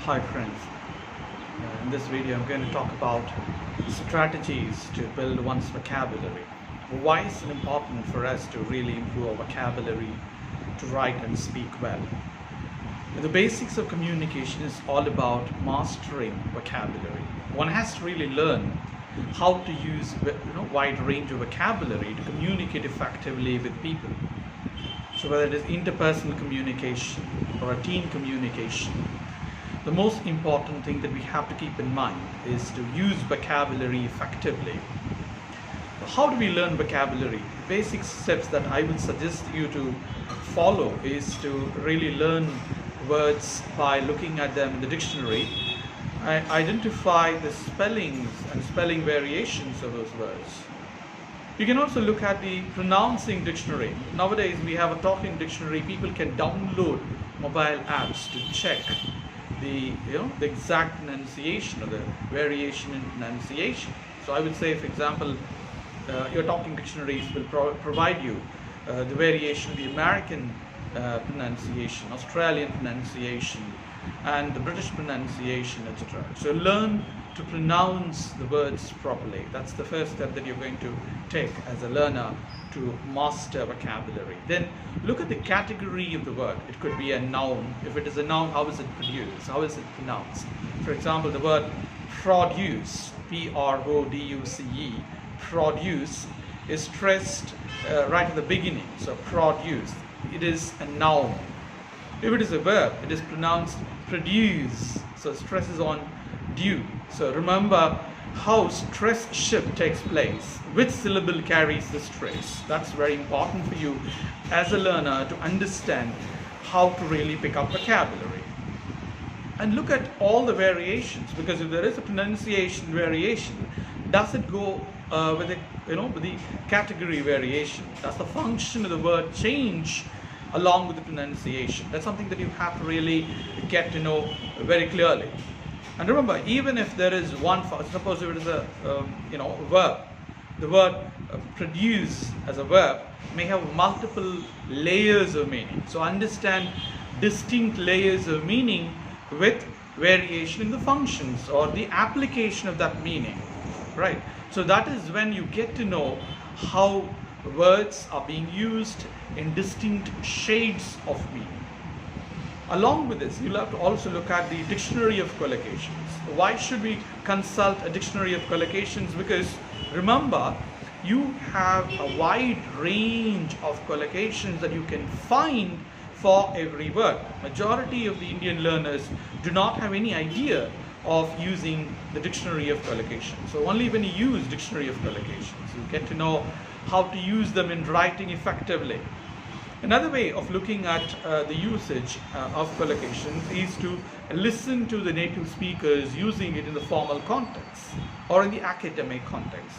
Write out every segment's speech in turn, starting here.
Hi friends, in this video I'm going to talk about strategies to build one's vocabulary. Why is it important for us to really improve our vocabulary, to write and speak well? The basics of communication is all about mastering vocabulary. One has to really learn how to use wide range of vocabulary to communicate effectively with people. So whether it is interpersonal communication or a team communication, the most important thing that we have to keep in mind is to use vocabulary effectively. How do we learn vocabulary? Basic steps that I would suggest you to follow is to really learn words by looking at them in the dictionary. Identify the spellings and spelling variations of those words. You can also look at the pronouncing dictionary. Nowadays we have a talking dictionary. People can download mobile apps to check the exact pronunciation or the variation in pronunciation. So I would say, for example, your talking dictionaries will provide you the variation of the American pronunciation, Australian pronunciation, and the British pronunciation, etc. So learn to pronounce the words properly. That's the first step that you're going to take as a learner to master vocabulary. Then look at the category of the word. It could be a noun. If it is a noun, how is it produced? How is it pronounced? For example, the word produce, P-R-O-D-U-C-E, produce is stressed right at the beginning. So produce, it is a noun. If it is a verb, it is pronounced produce. So stress is on due. So remember how stress shift takes place. Which syllable carries the stress? That's very important for you as a learner to understand how to really pick up vocabulary. And look at all the variations, because if there is a pronunciation variation, does it go with the category variation? Does the function of the word change along with the pronunciation? That's something that you have to really get to know very clearly. And remember, even if there is one, suppose if it is a verb, the word produce as a verb may have multiple layers of meaning. So understand distinct layers of meaning with variation in the functions or the application of that meaning, right? So that is when you get to know how words are being used in distinct shades of meaning. Along with this, you'll have to also look at the dictionary of collocations. Why should we consult a dictionary of collocations? Because remember, you have a wide range of collocations that you can find for every word. Majority of the Indian learners do not have any idea of using the dictionary of collocations. So only when you use dictionary of collocations, you get to know how to use them in writing effectively. Another way of looking at the usage of collocations is to listen to the native speakers using it in the formal context or in the academic context.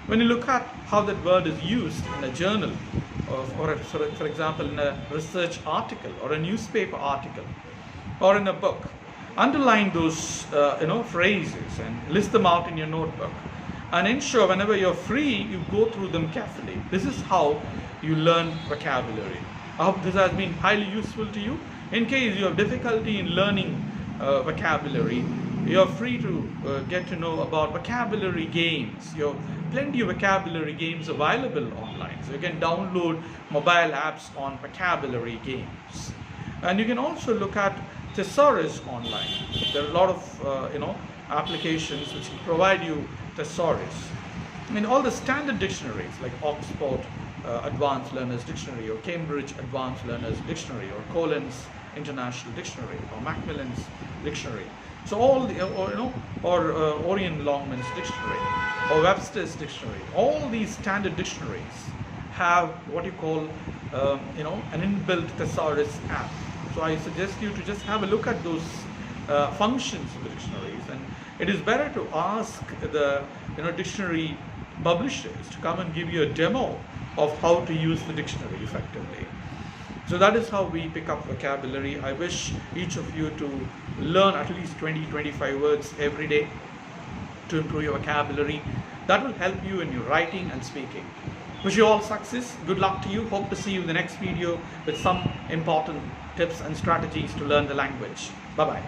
When you look at how that word is used in a journal, or for example in a research article or a newspaper article or in a book, underline those phrases and list them out in your notebook, and ensure whenever you're free you go through them carefully. This is how you learn vocabulary. I hope this has been highly useful to you. In case you have difficulty in learning vocabulary, you're free to get to know about vocabulary games. You have plenty of vocabulary games available online. So you can download mobile apps on vocabulary games. And you can also look at thesaurus online. There are a lot of applications which can provide you thesaurus. All the standard dictionaries like Oxford Advanced Learners Dictionary or Cambridge Advanced Learners Dictionary or Collins International Dictionary or Macmillan's Dictionary. So all the Orion Longman's Dictionary or Webster's Dictionary, all these standard dictionaries have what you call an inbuilt thesaurus app. So I suggest you to just have a look at those functions of the dictionaries, and it is better to ask the dictionary publishers to come and give you a demo of how to use the dictionary effectively. So that is how we pick up vocabulary. I wish each of you to learn at least 20-25 words every day to improve your vocabulary. That will help you in your writing and speaking. Wish you all success. Good luck to you. Hope to see you in the next video with some important tips and strategies to learn the language. Bye-bye.